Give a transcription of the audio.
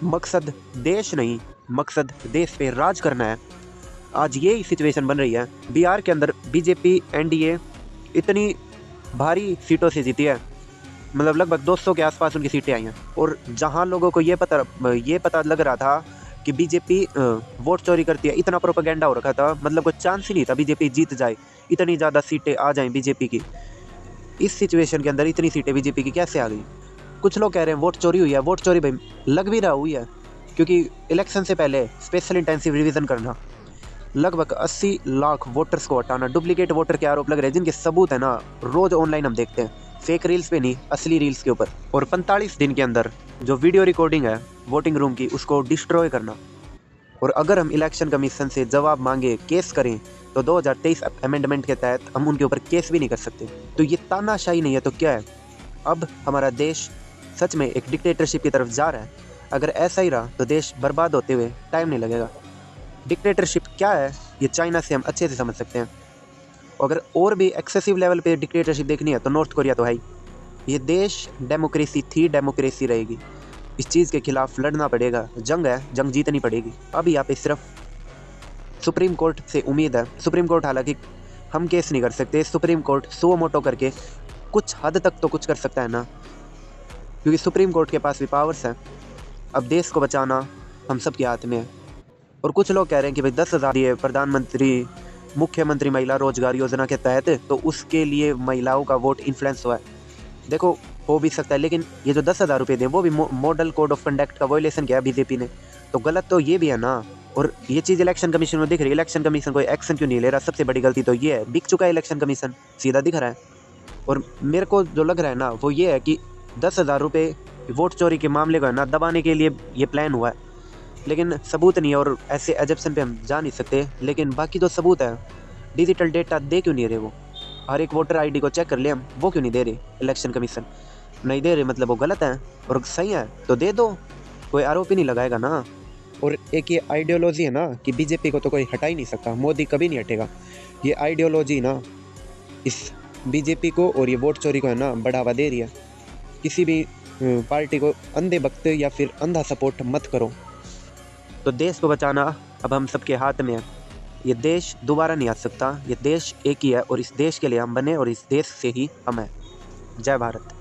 मकसद देश नहीं, मकसद देश पे राज करना है। आज यही सिचुएशन बन रही है। बिहार के अंदर बीजेपी एनडीए इतनी भारी सीटों से जीती है, मतलब लगभग 200 के आसपास उनकी सीटें आई हैं। और जहां लोगों को ये पता लग रहा था कि बीजेपी वोट चोरी करती है, इतना प्रोपेगेंडा हो रखा था, मतलब कोई चांस ही नहीं था बीजेपी जीत जाए, इतनी ज़्यादा सीटें आ जाएं बीजेपी की। इस सिचुएशन के अंदर इतनी सीटें बीजेपी की कैसे आ गई? कुछ लोग कह रहे हैं वोट चोरी हुई है। वोट चोरी भाई लग भी रहा हुई है, क्योंकि इलेक्शन से पहले स्पेशल इंटेंसिव रिवीजन करना, लगभग 80 लाख वोटर्स को हटाना, डुप्लीकेट वोटर के आरोप लग रहे हैं जिनके सबूत है ना रोज ऑनलाइन हम देखते हैं, फेक रील्स पे नहीं, असली रील्स के ऊपर। और 45 दिन के अंदर जो वीडियो रिकॉर्डिंग है वोटिंग रूम की, उसको डिस्ट्रॉय करना। और अगर हम इलेक्शन कमीशन से जवाब मांगे, केस करें, तो 2023 अमेंडमेंट के तहत हम उनके ऊपर केस भी नहीं कर सकते। तो ये तानाशाही नहीं है तो क्या है? अब हमारा देश सच में एक डिक्टेटरशिप की तरफ जा रहा है। अगर ऐसा ही रहा तो देश बर्बाद होते हुए टाइम नहीं लगेगा। डिक्टेटरशिप क्या है ये चाइना से हम अच्छे से समझ सकते हैं। अगर और भी एक्सेसिव लेवल पे डिक्टेटरशिप देखनी है तो नॉर्थ कोरिया तो है ही। ये देश डेमोक्रेसी थी, डेमोक्रेसी रहेगी। इस चीज़ के खिलाफ लड़ना पड़ेगा, जंग है, जंग जीतनी पड़ेगी। अब यहाँ पे सिर्फ सुप्रीम कोर्ट से उम्मीद है। सुप्रीम कोर्ट हालांकि हम केस नहीं कर सकते, सुप्रीम कोर्ट सुओ मोटो करके कुछ हद तक तो कुछ कर सकता है ना, क्योंकि सुप्रीम कोर्ट के पास भी पावर्स हैं। अब देश को बचाना हम सब के हाथ में है। और कुछ लोग कह रहे हैं कि भाई 10,000 दिए प्रधानमंत्री मुख्यमंत्री महिला रोजगार योजना के तहत, तो उसके लिए महिलाओं का वोट इन्फ्लुएंस हुआ है। देखो हो भी सकता है, लेकिन ये जो 10,000 रुपये दिए वो भी मॉडल कोड ऑफ कंडक्ट का वायलेशन किया बीजेपी ने, तो गलत तो ये भी है ना। और ये चीज़ इलेक्शन कमीशन में दिख रही है, इलेक्शन कमीशन कोई एक्शन क्यों नहीं ले रहा? सबसे बड़ी गलती तो ये है, बिक चुका है इलेक्शन कमीशन, सीधा दिख रहा है। और मेरे को जो लग रहा है ना वो ये है कि 10,000 रुपये वोट चोरी के मामले को है ना दबाने के लिए ये प्लान हुआ है, लेकिन सबूत नहीं है और ऐसे एजप्शन पे हम जा नहीं सकते। लेकिन बाकी तो सबूत है। डिजिटल डेटा दे क्यों नहीं रहे वो? हर एक वोटर आईडी को चेक कर ले हम, वो क्यों नहीं दे रहे? इलेक्शन कमीशन नहीं दे रहे मतलब वो गलत है, और सही है तो दे दो, कोई आरोप ही नहीं लगाएगा ना। और एक ये आइडियोलॉजी है ना कि बीजेपी को तो कोई हटा ही नहीं सकता, मोदी कभी नहीं हटेगा। ये आइडियोलॉजी ना इस बीजेपी को और ये वोट चोरी को है ना बढ़ावा दे रही है। किसी भी पार्टी को अंधे भक्त या फिर अंधा सपोर्ट मत करो। तो देश को बचाना अब हम सबके हाथ में है। ये देश दोबारा नहीं आ सकता, ये देश एक ही है और इस देश के लिए हम बने और इस देश से ही हम हैं। जय भारत।